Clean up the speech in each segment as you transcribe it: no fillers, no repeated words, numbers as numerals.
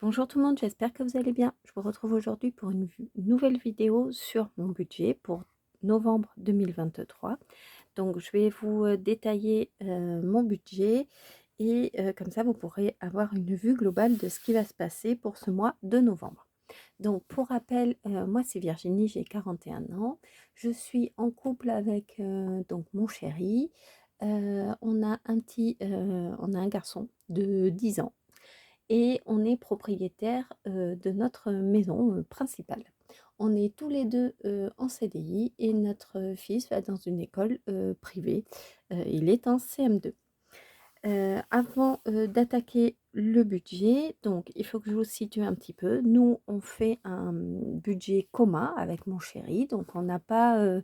Bonjour tout le monde, j'espère que vous allez bien. Je vous retrouve aujourd'hui pour une nouvelle vidéo sur mon budget pour novembre 2023. Donc je vais vous détailler mon budget et comme ça vous pourrez avoir une vue globale de ce qui va se passer pour ce mois de novembre. Donc pour rappel, moi c'est Virginie, j'ai 41 ans. Je suis en couple avec donc mon chéri. On a un garçon de 10 ans et on est propriétaire de notre maison principale. On est tous les deux en CDI et notre fils va dans une école privée. Il est en CM2. Avant d'attaquer le budget, donc il faut que je vous situe un petit peu. Nous, on fait un budget commun avec mon chéri, donc on n'a pas,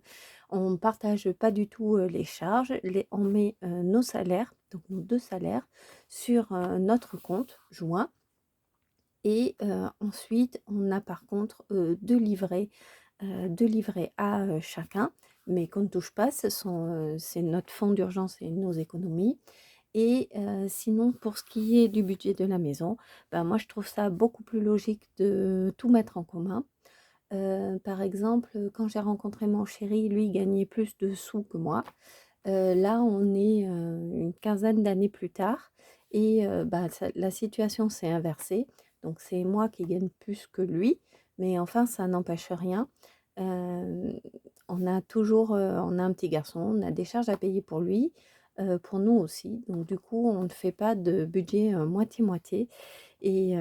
on partage pas du tout les charges. On met nos salaires, donc nos deux salaires, sur notre compte joint et ensuite, on a par contre 2 livrets à chacun, mais qu'on ne touche pas. C'est notre fonds d'urgence et nos économies. Et sinon, pour ce qui est du budget de la maison, ben, moi, je trouve ça beaucoup plus logique de tout mettre en commun. Par exemple, quand j'ai rencontré mon chéri, lui, il gagnait plus de sous que moi. Là, on est une quinzaine d'années plus tard et bah, la situation s'est inversée. Donc, c'est moi qui gagne plus que lui, mais enfin, ça n'empêche rien. Euh, on a un petit garçon, on a des charges à payer pour lui, pour nous aussi. Donc, du coup, on ne fait pas de budget moitié-moitié. Et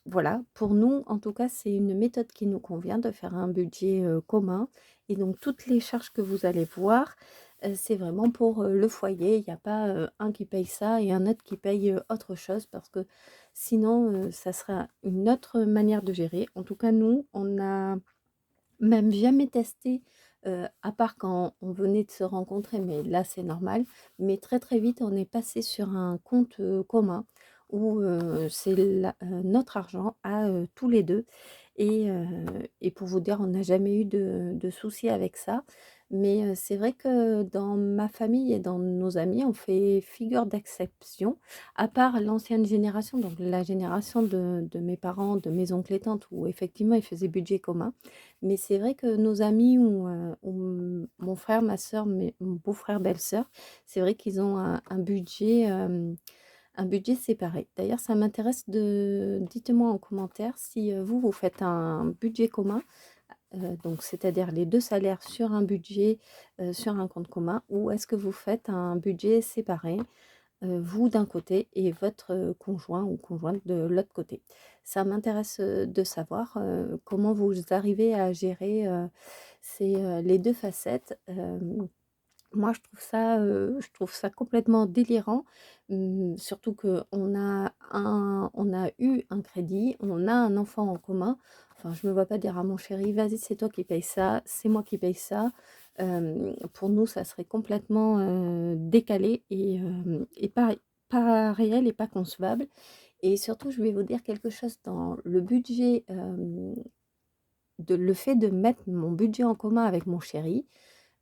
voilà, pour nous, en tout cas, c'est une méthode qui nous convient de faire un budget commun. Et donc, toutes les charges que vous allez voir, c'est vraiment pour le foyer. Il n'y a pas un qui paye ça et un autre qui paye autre chose parce que sinon, ça sera une autre manière de gérer. En tout cas, nous, on n'a même jamais testé, à part quand on venait de se rencontrer, mais là, c'est normal. Mais très, très vite, on est passé sur un compte, commun où, c'est notre argent à, tous les 2 et pour vous dire, on n'a jamais eu de soucis avec ça. Mais, c'est vrai que dans ma famille et dans nos amis, on fait figure d'exception, à part l'ancienne génération, donc la génération de mes parents, de mes oncles et tantes où effectivement ils faisaient budget commun. Mais c'est vrai que nos amis ou mon frère, ma sœur, mon beau-frère, belle-sœur, c'est vrai qu'ils ont un budget séparé. D'ailleurs, ça m'intéresse de dites-moi en commentaire si, vous, vous faites un budget commun, donc c'est-à-dire les 2 salaires sur un budget, sur un compte commun ou est-ce que vous faites un budget séparé? Vous d'un côté et votre conjoint ou conjointe de l'autre côté. Ça m'intéresse de savoir comment vous arrivez à gérer les 2 facettes. Moi, je trouve ça complètement délirant, surtout on a eu un crédit, on a un enfant en commun. Enfin, je me vois pas dire à mon chéri: «Vas-y, c'est toi qui payes ça, c'est moi qui paye ça». Pour nous, ça serait complètement, décalé et pas réel et pas concevable et surtout, je vais vous dire quelque chose dans le budget, le fait de mettre mon budget en commun avec mon chéri.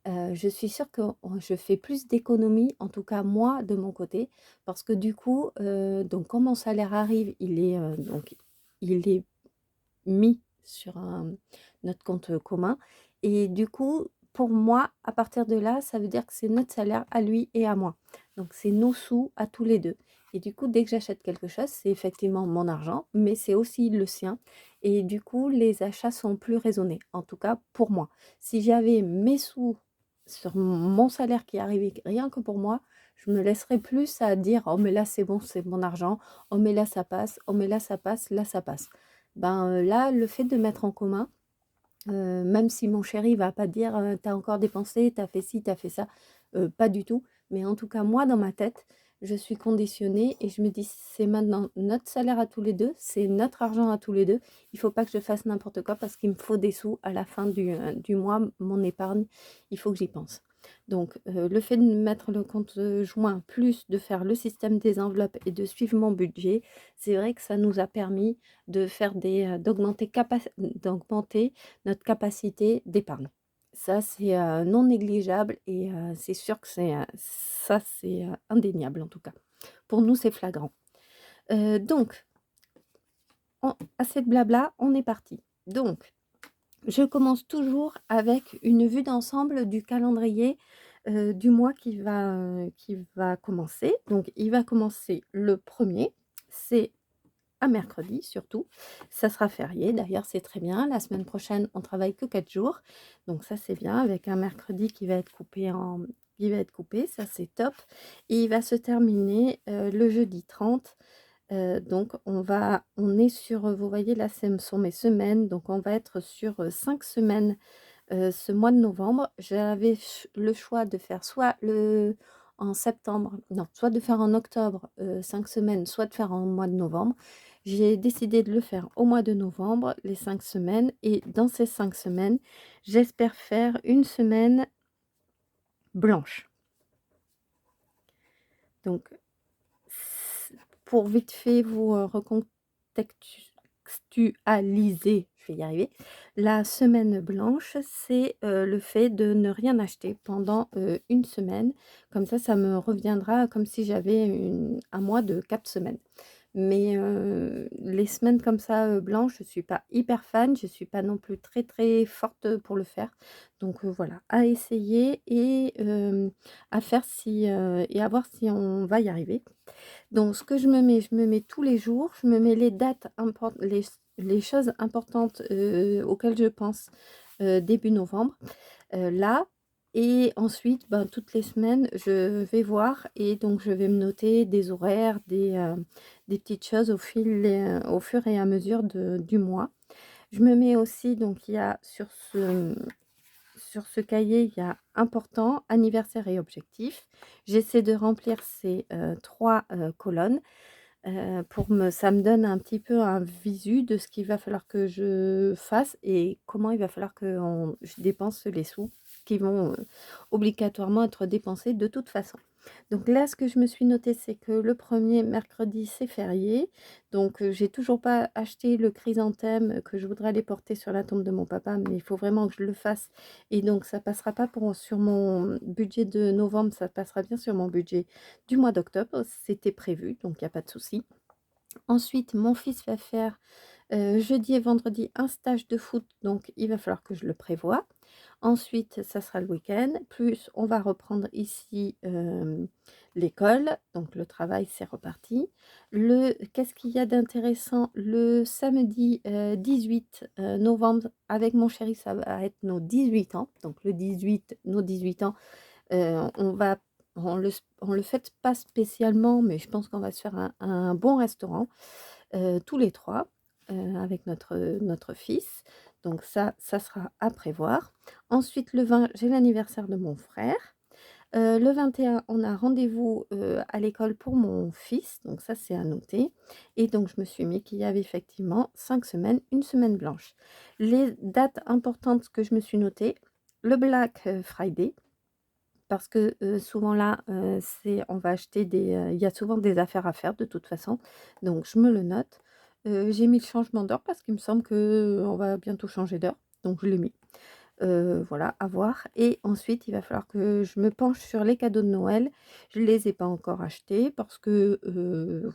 Je suis sûre que je fais plus d'économies, en tout cas moi de mon côté, parce que du coup, donc quand mon salaire arrive, il est mis sur notre compte commun et du coup, pour moi, à partir de là, ça veut dire que c'est notre salaire à lui et à moi. Donc c'est nos sous à tous les 2 et du coup, dès que j'achète quelque chose, c'est effectivement mon argent, mais c'est aussi le sien et du coup, les achats sont plus raisonnés, en tout cas pour moi. Si j'avais mes sous sur mon salaire qui arrivait rien que pour moi, je me laisserais plus à dire: «Oh mais là c'est bon, c'est mon argent. Oh mais là ça passe. Oh mais là ça passe, là ça passe». Ben, là, le fait de mettre en commun, même si mon chéri va pas dire, «Tu as encore dépensé, tu as fait ci, tu as fait ça», pas du tout. Mais en tout cas, moi, dans ma tête, je suis conditionnée et je me dis: «C'est maintenant notre salaire à tous les 2, c'est notre argent à tous les 2. Il faut pas que je fasse n'importe quoi parce qu'il me faut des sous à la fin du mois, mon épargne, il faut que j'y pense». Donc le fait de mettre le compte, joint, plus de faire le système des enveloppes et de suivre mon budget, c'est vrai que ça nous a permis de faire d'augmenter notre capacité d'épargne. Ça, c'est, non négligeable et c'est sûr que c'est indéniable en tout cas. Pour nous, c'est flagrant. Donc assez de blabla, on est parti. Donc, je commence toujours avec une vue d'ensemble du calendrier, du mois qui va commencer. Donc il va commencer le premier, c'est un mercredi surtout. Ça sera férié d'ailleurs, c'est très bien. La semaine prochaine, on travaille que 4 jours. Donc ça, c'est bien avec un mercredi qui va être coupé, ça c'est top. Et il va se terminer, le jeudi 30. Donc on est sur, vous voyez là, ce sont mes semaines, donc on va être sur, 5 semaines, ce mois de novembre. J'avais le choix de faire soit en septembre, non, soit de faire en octobre, 5 semaines, soit de faire en mois de novembre. J'ai décidé de le faire au mois de novembre, les 5 semaines, et dans ces 5 semaines, j'espère faire une semaine blanche. Donc pour vite fait vous, recontextualiser, je vais y arriver. La semaine blanche, c'est, le fait de ne rien acheter pendant, une semaine. Comme ça me reviendra comme si j'avais un mois de 4 semaines. Mais, les semaines comme ça, blanches, je suis pas hyper fan, je suis pas non plus très, très forte pour le faire. Donc, voilà, à essayer et à faire si, et à voir si on va y arriver. Donc ce que je me mets tous les jours, je me mets les dates importantes, les choses importantes, auxquelles je pense, début novembre, là. Et ensuite, ben, toutes les semaines, je vais voir et donc je vais me noter des horaires, des petites choses au fur et à mesure du mois. Je me mets aussi, donc il y a sur ce cahier, il y a important, anniversaire et objectif. J'essaie de remplir ces 3 colonnes, ça me donne un petit peu un visu de ce qu'il va falloir que je fasse et comment il va falloir que je dépense les sous qui vont, obligatoirement être dépensés de toute façon. Donc là, ce que je me suis noté, c'est que le premier mercredi, c'est férié. Donc, j'ai toujours pas acheté le chrysanthème que je voudrais aller porter sur la tombe de mon papa, mais il faut vraiment que je le fasse et donc ça passera pas sur mon budget de novembre, ça passera bien sur mon budget du mois d'octobre. C'était prévu, donc il y a pas de souci. Ensuite, mon fils va faire, jeudi et vendredi, un stage de foot, donc il va falloir que je le prévoie. Ensuite, ça sera le week-end, plus on va reprendre ici, l'école, donc le travail, c'est reparti. Qu'est-ce qu'il y a d'intéressant? Le samedi, 18, novembre, avec mon chéri, ça va être nos 18 ans. Donc le 18, nos 18 ans, on va on le fête pas spécialement, mais je pense qu'on va se faire un bon restaurant, tous les 3, avec notre fils. Donc ça sera à prévoir. Ensuite, le 20, j'ai l'anniversaire de mon frère. Le 21, on a rendez-vous, à l'école pour mon fils, donc ça, c'est à noter. Et donc je me suis mis qu'il y avait effectivement 5 semaines, une semaine blanche. Les dates importantes que je me suis notées, le Black Friday, parce que, souvent là, on va acheter il y a souvent des affaires à faire de toute façon, donc je me le note. J'ai mis le changement d'heure parce qu'il me semble qu'on va bientôt changer d'heure, donc je l'ai mis. Voilà, à voir. Et ensuite, il va falloir que je me penche sur les cadeaux de Noël. Je ne les ai pas encore achetés parce que,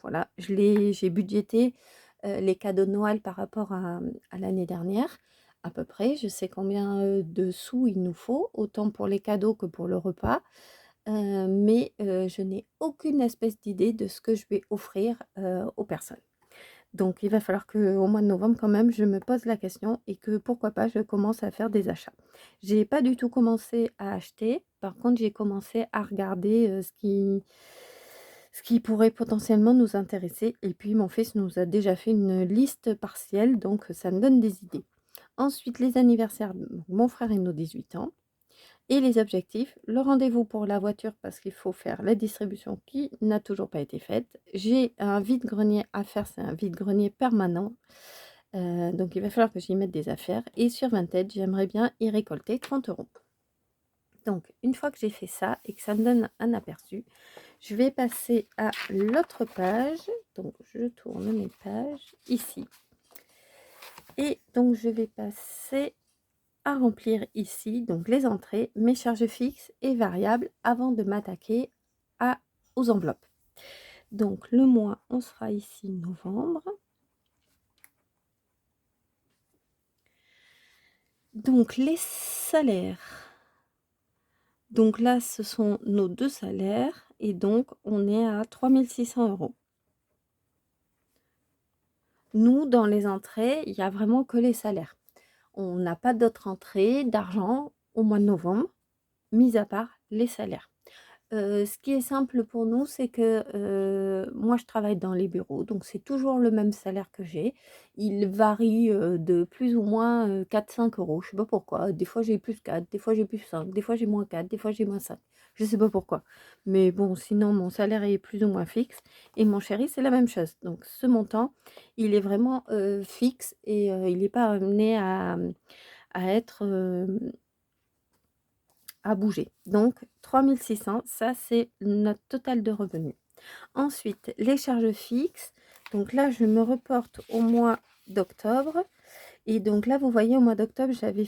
voilà, j'ai budgété, les cadeaux de Noël par rapport à l'année dernière, à peu près. Je sais combien, de sous il nous faut, autant pour les cadeaux que pour le repas. Mais, je n'ai aucune espèce d'idée de ce que je vais offrir, aux personnes. Donc il va falloir qu'au mois de novembre quand même, je me pose la question et que pourquoi pas je commence à faire des achats. J'ai pas du tout commencé à acheter, par contre j'ai commencé à regarder, ce qui pourrait potentiellement nous intéresser et puis mon fils nous a déjà fait une liste partielle, donc ça me donne des idées. Ensuite les anniversaires, mon frère et nos 18 ans. Et les objectifs, le rendez-vous pour la voiture parce qu'il faut faire la distribution qui n'a toujours pas été faite. J'ai un vide-grenier à faire, c'est un vide-grenier permanent. Donc il va falloir que j'y mette des affaires. Et sur Vinted, j'aimerais bien y récolter 30 euros. Donc une fois que j'ai fait ça et que ça me donne un aperçu, je vais passer à l'autre page. Donc je tourne mes pages ici. Et donc je vais passer à remplir ici, donc les entrées, mes charges fixes et variables avant de m'attaquer aux enveloppes. Donc le mois, on sera ici novembre. Donc les salaires. Donc là, ce sont nos 2 salaires et donc on est à 3 600 €. Nous, dans les entrées, il y a vraiment que les salaires. On n'a pas d'autres entrées d'argent au mois de novembre, mis à part les salaires. Ce qui est simple pour nous, c'est que, moi je travaille dans les bureaux, donc c'est toujours le même salaire que j'ai. Il varie, de plus ou moins, 4-5 €, je sais pas pourquoi. Des fois j'ai plus 4, des fois j'ai plus 5, des fois j'ai moins 4, des fois j'ai moins 5. Je sais pas pourquoi. Mais bon, sinon mon salaire est plus ou moins fixe et mon chéri, c'est la même chose. Donc ce montant, il est vraiment, fixe et il est pas amené à être, à bouger. Donc 3 600, ça c'est notre total de revenus. Ensuite, les charges fixes. Donc là, je me reporte au mois d'octobre. Et donc là, vous voyez, au mois d'octobre, j'avais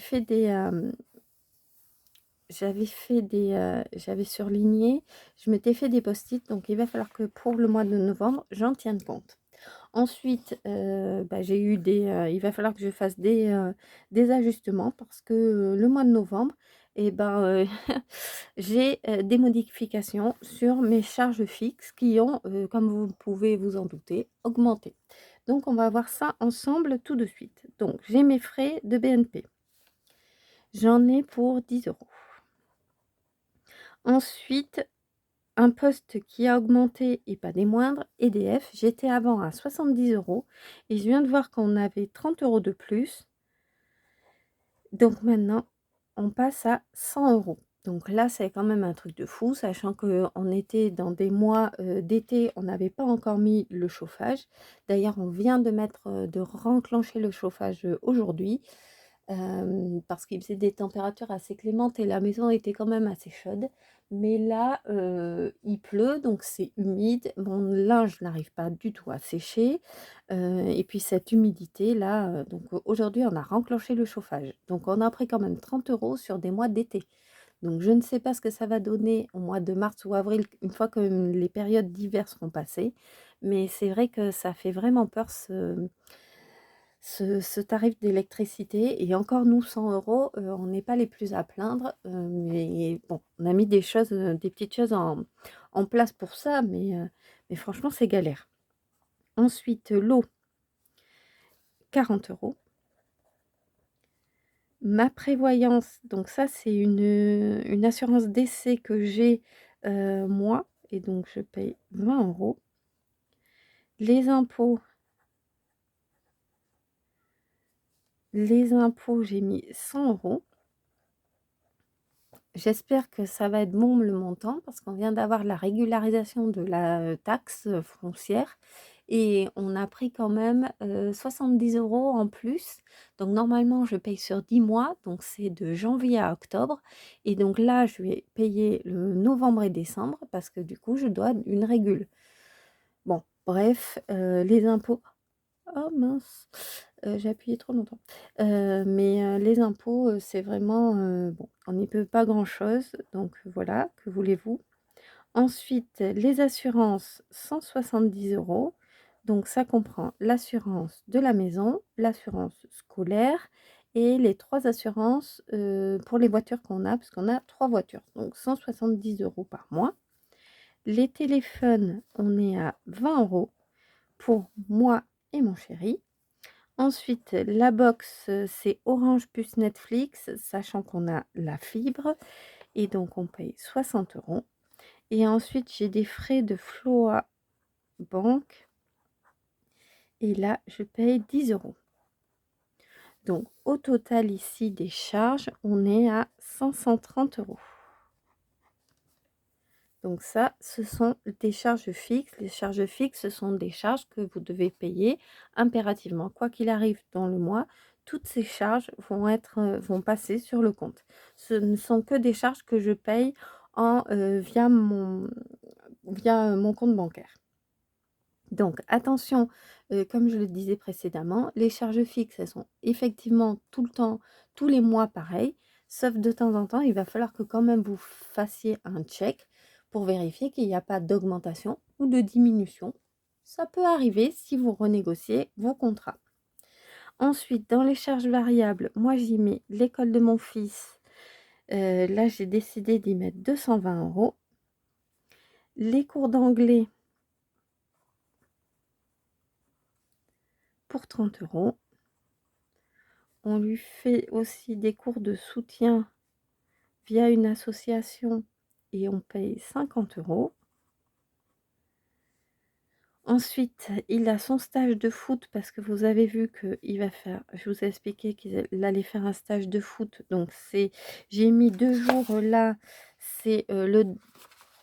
surligné, je m'étais fait des post-it. Donc il va falloir que pour le mois de novembre, j'en tienne compte. Ensuite, j'ai eu il va falloir que je fasse des ajustements parce que, le mois de novembre et ben, j'ai, des modifications sur mes charges fixes qui ont, comme vous pouvez vous en douter, augmenté. Donc on va voir ça ensemble tout de suite. Donc j'ai mes frais de BNP. J'en ai pour 10 €. Ensuite, un poste qui a augmenté et pas des moindres, EDF. J'étais avant à 70 € et je viens de voir qu'on avait 30 € de plus. Donc maintenant, on passe à 100 €. Donc là, c'est quand même un truc de fou, sachant qu'on était dans des mois, d'été, on n'avait pas encore mis le chauffage. D'ailleurs, on vient de renclencher le chauffage, aujourd'hui. Parce qu'il faisait des températures assez clémentes et la maison était quand même assez chaude. Mais là, il pleut, donc c'est humide. Mon linge n'arrive pas du tout à sécher. Et puis cette humidité-là, donc aujourd'hui, on a renclenché le chauffage. Donc on a pris quand même 30 € sur des mois d'été. Donc je ne sais pas ce que ça va donner au mois de mars ou avril, une fois que les périodes d'hiver seront passées. Mais c'est vrai que ça fait vraiment peur ce tarif d'électricité et encore nous 100 €, on n'est pas les plus à plaindre, mais bon, on a mis des choses, des petites choses en place pour ça, mais franchement c'est galère. Ensuite, l'eau, 40 €. Ma prévoyance, donc ça c'est une assurance décès que j'ai, moi et donc je paye 20 €. Les impôts j'ai mis 100 €. J'espère que ça va être bon le montant parce qu'on vient d'avoir la régularisation de la, taxe, foncière et on a pris quand même, 70 € en plus. Donc normalement, je paye sur 10 mois, donc c'est de janvier à octobre et donc là, je vais payer le novembre et décembre parce que du coup, je dois une régule. Bon, bref, les impôts. Oh mince, j'ai appuyé trop longtemps. Les impôts, c'est vraiment, bon, on n'y peut pas grand-chose, donc voilà, que voulez-vous? Ensuite, les assurances, 170 €. Donc ça comprend l'assurance de la maison, l'assurance scolaire et les 3 assurances, pour les voitures qu'on a, parce qu'on a 3 voitures, donc 170 € par mois. Les téléphones, on est à 20 € pour moi et mon chéri. Ensuite, la box, c'est Orange plus Netflix, sachant qu'on a la fibre et donc on paye 60 € et ensuite j'ai des frais de Floa Banque et là je paye 10 €. Donc au total ici des charges, on est à 530 €. Donc ça, ce sont des charges fixes. Les charges fixes, ce sont des charges que vous devez payer impérativement. Quoi qu'il arrive dans le mois, toutes ces charges vont passer sur le compte. Ce ne sont que des charges que je paye via mon compte bancaire. Donc attention, comme je le disais précédemment, les charges fixes, elles sont effectivement tout le temps, tous les mois pareil, sauf de temps en temps, il va falloir que quand même vous fassiez un check pour vérifier qu'il n'y a pas d'augmentation ou de diminution. Ça peut arriver si vous renégociez vos contrats. Ensuite, dans les charges variables, moi j'y mets l'école de mon fils. Là, j'ai décidé d'y mettre 220 €. Les cours d'anglais pour 30 €. On lui fait aussi des cours de soutien via une association et on paye 50 €. Ensuite, il a son stage de foot parce que vous avez vu qu'il va faire, je vous ai expliqué qu'il allait faire un stage de foot. Donc j'ai mis 2 jours là, c'est le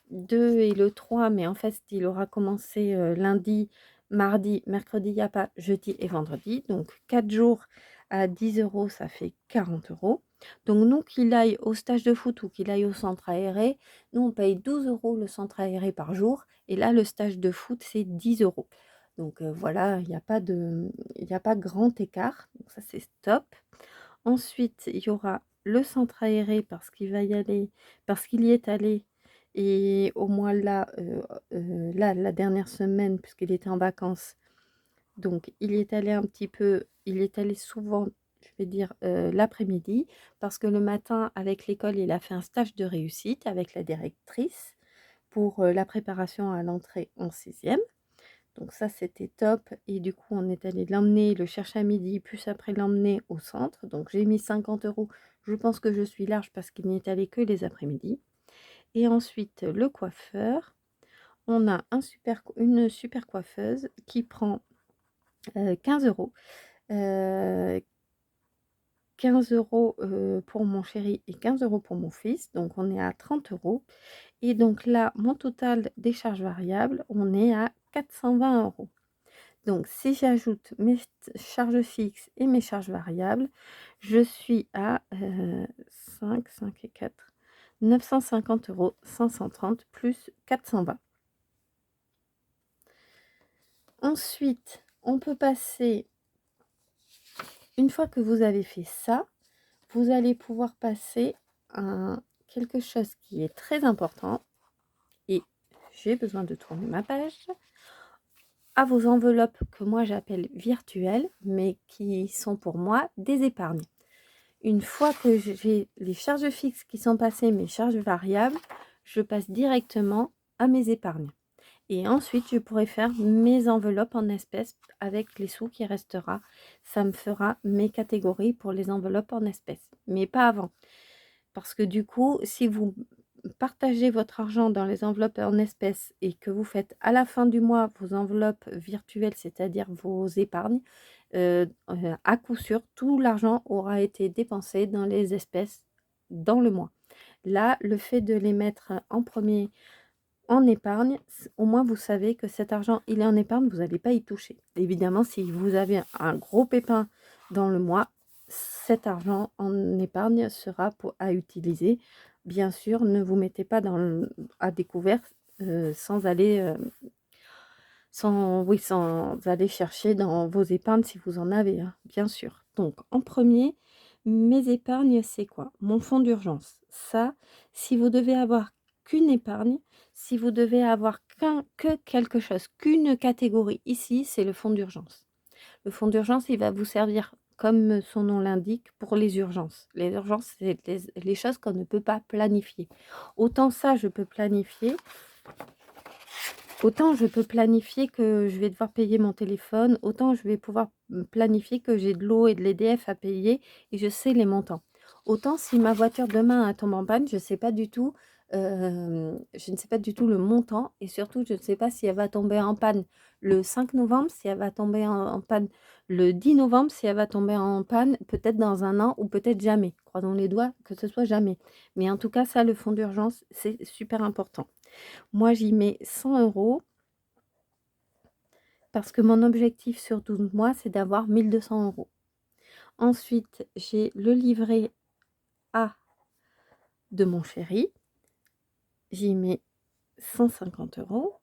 2 et le 3, mais en fait, il aura commencé lundi, mardi, mercredi, il n'y a pas, jeudi et vendredi. Donc 4 jours à 10 €, ça fait 40 €. Donc nous, qu'il aille au stage de foot ou qu'il aille au centre aéré, nous, on paye 12 € le centre aéré par jour. Et là, le stage de foot, c'est 10 €. Donc voilà, il y a pas grand écart. Donc ça, c'est top. Ensuite, il y aura le centre aéré parce qu'il y est allé et au moins là, là, la dernière semaine puisqu'il était en vacances, donc il y est allé un petit peu, il y est allé souvent, je vais dire, l'après-midi parce que le matin avec l'école, il a fait un stage de réussite avec la directrice pour, la préparation à l'entrée en 6e. Donc ça, c'était top et du coup, on est allé l'emmener, le chercher à midi, plus après l'emmener au centre. Donc j'ai mis 50 €. Je pense que je suis large parce qu'il n'y est allé que les après-midi. Et ensuite, le coiffeur. On a une super coiffeuse qui prend 15 €. Euh, 15 € pour mon chéri et 15 € pour mon fils. Donc on est à 30 €. Et donc là, mon total des charges variables, on est à 420 €. Donc, si j'ajoute mes charges fixes et mes charges variables, je suis à 5 et 4, 950 €, 530 plus 420. Ensuite, on peut passer, une fois que vous avez fait ça, vous allez pouvoir passer à quelque chose qui est très important. Et j'ai besoin de tourner ma page. À vos enveloppes que moi j'appelle virtuelles, mais qui sont pour moi des épargnes. Une fois que j'ai les charges fixes qui sont passées, mes charges variables, je passe directement à mes épargnes. Et ensuite, je pourrai faire mes enveloppes en espèces avec les sous qui restera. Ça me fera mes catégories pour les enveloppes en espèces, mais pas avant. Parce que du coup, si vous partagez votre argent dans les enveloppes en espèces et que vous faites à la fin du mois vos enveloppes virtuelles, c'est-à-dire vos épargnes, à coup sûr, tout l'argent aura été dépensé dans les espèces dans le mois. Là, le fait de les mettre en premier en épargne, au moins vous savez que cet argent, il est en épargne, vous n'allez pas y toucher. Évidemment, si vous avez un gros pépin dans le mois, cet argent en épargne sera à utiliser. Bien sûr, ne vous mettez pas à découvert sans aller sans aller chercher dans vos épargnes si vous en avez, hein, bien sûr. Donc en premier, mes épargnes, c'est quoi? Mon fonds d'urgence. Ça, si vous devez avoir qu'une épargne, si vous devez avoir que quelque chose, qu'une catégorie ici, c'est le fonds d'urgence. Le fonds d'urgence, il va vous servir, comme son nom l'indique, pour les urgences. Les urgences, c'est les choses qu'on ne peut pas planifier. Autant ça, je peux planifier. Autant je peux planifier que je vais devoir payer mon téléphone, autant je vais pouvoir planifier que j'ai de l'eau et de l'EDF à payer et je sais les montants. Autant si ma voiture demain tombe en panne, je ne sais pas du tout, je ne sais pas du tout le montant et surtout je ne sais pas si elle va tomber en panne le 5 novembre, si elle va tomber en panne le 10 novembre, si elle va tomber en panne peut-être dans un an ou peut-être jamais. Croisons les doigts que ce soit jamais. Mais en tout cas, ça, le fonds d'urgence, c'est super important. Moi, j'y mets 100 € parce que mon objectif sur 12 mois, c'est d'avoir 1 200 €. Ensuite, j'ai le livret A de mon chéri. J'y mets 150 €.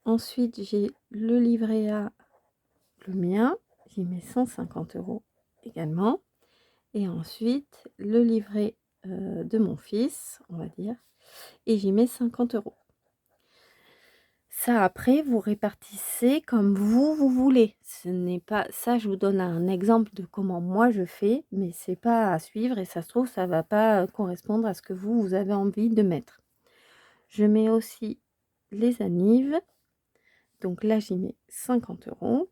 Ensuite, j'ai le livret A, le mien. J'y mets 150 € également. Et ensuite, le livret de mon fils, on va dire. Et j'y mets 50 €. Ça après, vous répartissez comme vous voulez. Ce n'est pas ça, je vous donne un exemple de comment moi je fais, mais c'est pas à suivre et ça se trouve, ça va pas, correspondre à ce que vous avez envie de mettre. Je mets aussi les annives, donc là j'y mets 50 €.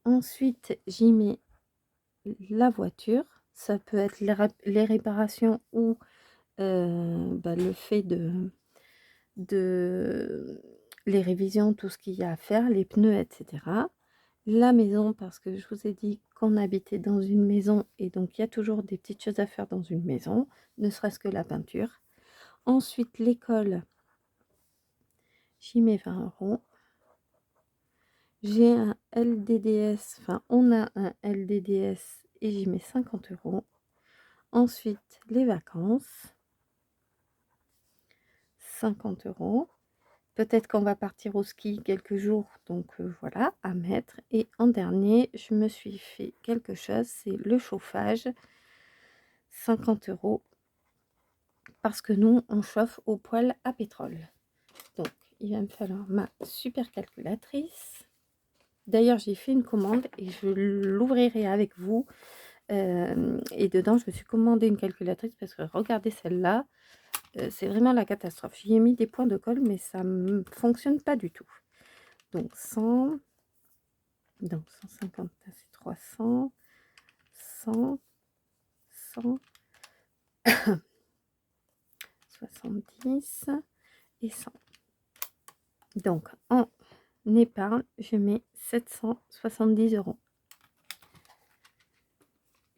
Ensuite, j'y mets la voiture, ça peut être les réparations ou, le fait de les révisions, tout ce qu'il y a à faire, les pneus et cetera. La maison parce que je vous ai dit qu'on habitait dans une maison et donc il y a toujours des petites choses à faire dans une maison, ne serait-ce que la peinture. Ensuite l'école, j'y mets 20 €. J'ai un LDDS, enfin on a un LDDS et j'y mets 50 €. Ensuite les vacances, 50 €. Peut-être qu'on va partir au ski quelques jours, donc voilà, à mettre. Et en dernier, je me suis fait quelque chose, c'est le chauffage, 50 € parce que nous, on chauffe au poêle à pétrole. Donc, il va me falloir ma super calculatrice. D'ailleurs, j'ai fait une commande et je l'ouvrirai avec vous. Et dedans, je me suis commandé une calculatrice parce que regardez celle-là, c'est vraiment la catastrophe. J'y ai mis des points de colle, mais ça ne fonctionne pas du tout. Donc 100, donc 150, c'est 300, 100, 100, 70 et 100. Donc en épargne, je mets 770 €.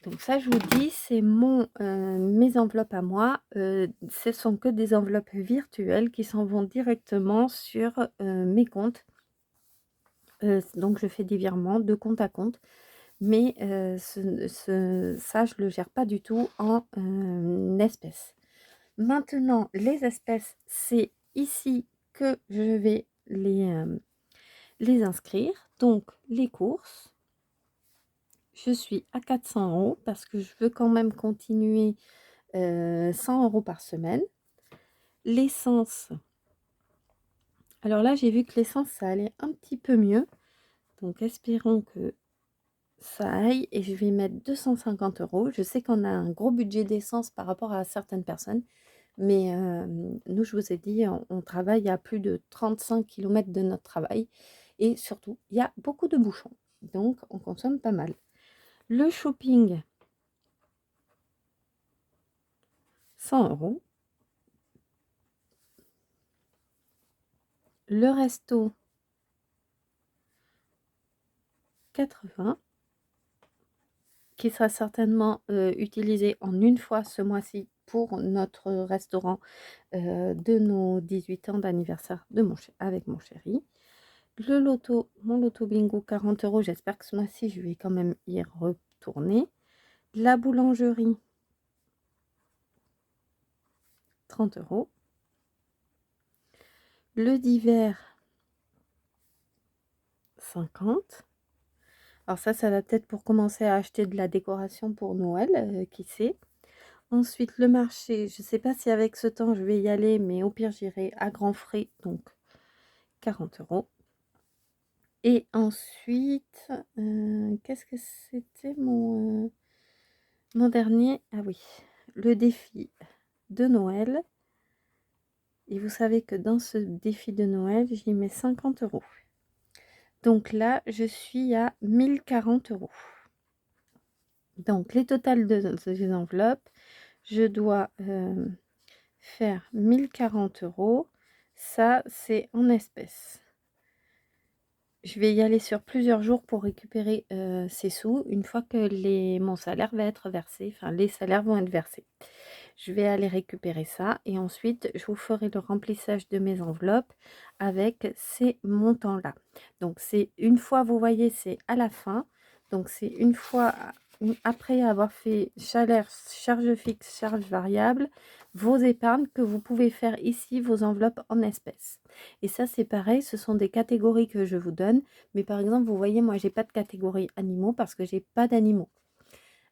Donc ça, je vous dis, c'est mes enveloppes à moi. Ce sont que des enveloppes virtuelles qui s'en vont directement sur mes comptes. Donc je fais des virements de compte à compte. Mais ça, je ne le gère pas du tout en espèces. Maintenant, les espèces, c'est ici que je vais les inscrire. Donc, les courses, je suis à 400 € parce que je veux quand même continuer 100 € par semaine. L'essence, alors là, j'ai vu que l'essence, ça allait un petit peu mieux. Donc, espérons que ça aille et je vais mettre 250 €. Je sais qu'on a un gros budget d'essence par rapport à certaines personnes, mais nous, je vous ai dit, on travaille à plus de 35 kilomètres de notre travail et surtout, il y a beaucoup de bouchons, donc on consomme pas mal. Le shopping, 100 €. Le resto, 80, qui sera certainement utilisé en une fois ce mois-ci pour notre restaurant de nos 18 ans d'anniversaire avec mon chéri. Le loto, mon loto bingo, 40 €. J'espère que ce mois-ci, je vais quand même y retourner. La boulangerie, 30 €. Le divers, 50. Alors ça va peut-être pour commencer à acheter de la décoration pour Noël, qui sait. Ensuite, le marché, je ne sais pas si avec ce temps, je vais y aller, mais au pire, j'irai à grands frais, donc 40 €. Et ensuite, qu'est-ce que c'était mon dernier? Ah oui, le défi de Noël. Et vous savez que dans ce défi de Noël, j'y mets 50 €. Donc là, je suis à 1040 €. Donc les totales de ces enveloppes, je dois faire 1040 €. Ça, c'est en espèces. Je vais y aller sur plusieurs jours pour récupérer ces sous une fois que mon salaire va être versé, enfin les salaires vont être versés. Je vais aller récupérer ça et ensuite je vous ferai le remplissage de mes enveloppes avec ces montants-là. Donc c'est une fois, vous voyez, c'est à la fin. Donc c'est une fois après avoir fait salaire, charge fixe, charge variable, vos épargnes que vous pouvez faire ici, vos enveloppes en espèces. Et ça, c'est pareil, ce sont des catégories que je vous donne. Mais par exemple, vous voyez, moi, j'ai pas de catégorie animaux parce que j'ai pas d'animaux.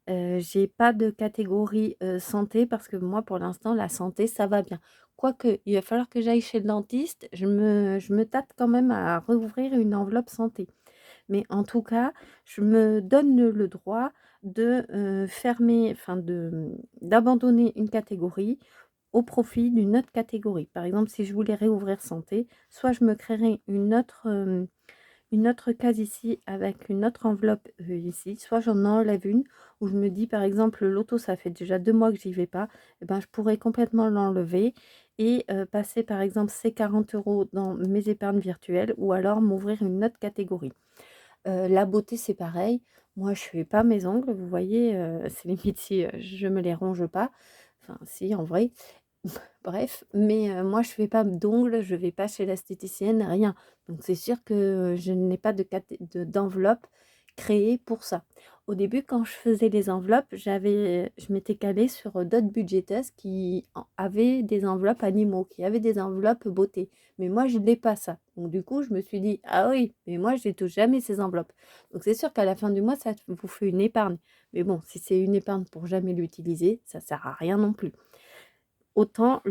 J'ai pas de catégorie, santé parce que moi, pour l'instant, la santé, ça va bien. Quoique, il va falloir que j'aille chez le dentiste. Je me tâte quand même à rouvrir une enveloppe santé. Mais en tout cas, je me donne le droit de, fermer, enfin d'abandonner une catégorie au profit d'une autre catégorie. Par exemple, si je voulais réouvrir santé, soit je me créerais une autre case ici avec une autre enveloppe, ici, soit j'en enlève une où je me dis, par exemple, l'auto, ça fait déjà 2 mois que j'y vais pas, et ben, je pourrais complètement l'enlever et passer, par exemple, ces 40 € dans mes épargnes virtuelles ou alors m'ouvrir une autre catégorie. La beauté, c'est pareil. Moi, je fais pas mes ongles, vous voyez, c'est limite si, je me les ronge pas. Enfin si, en vrai. Bref, mais moi, je fais pas d'ongles, je vais pas chez l'esthéticienne, rien. Donc c'est sûr que je n'ai pas d'enveloppe créée pour ça. Au début, quand je faisais les enveloppes, je m'étais calée sur, d'autres budgétesses qui en avaient des enveloppes animaux, qui avaient des enveloppes beauté. Mais moi, je l'ai pas ça. Donc du coup, je me suis dit: «Ah oui, mais moi, je les touche jamais ces enveloppes». Donc c'est sûr qu'à la fin du mois, ça vous fait une épargne. Mais bon, si c'est une épargne pour jamais l'utiliser, ça sert à rien non plus. Autant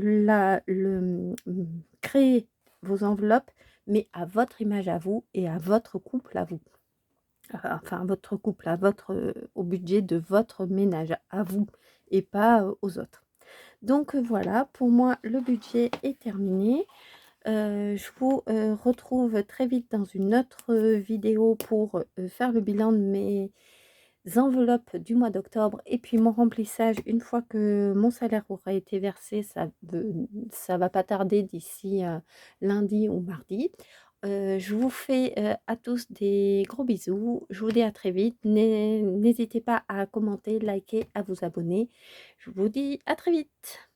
créer vos enveloppes, mais à votre image à vous et à votre couple à vous. Enfin, à votre couple, à votre, au budget de votre ménage à vous et pas, aux autres. Donc, voilà, pour moi, le budget est terminé. Je vous, retrouve très vite dans une autre, vidéo pour, faire le bilan de mes enveloppes du mois d'octobre et puis mon remplissage une fois que mon salaire aura été versé, ça va pas tarder d'ici, lundi ou mardi. Je vous fais, à tous des gros bisous. Je vous dis à très vite. N'hésitez pas à commenter, liker, à vous abonner. Je vous dis à très vite.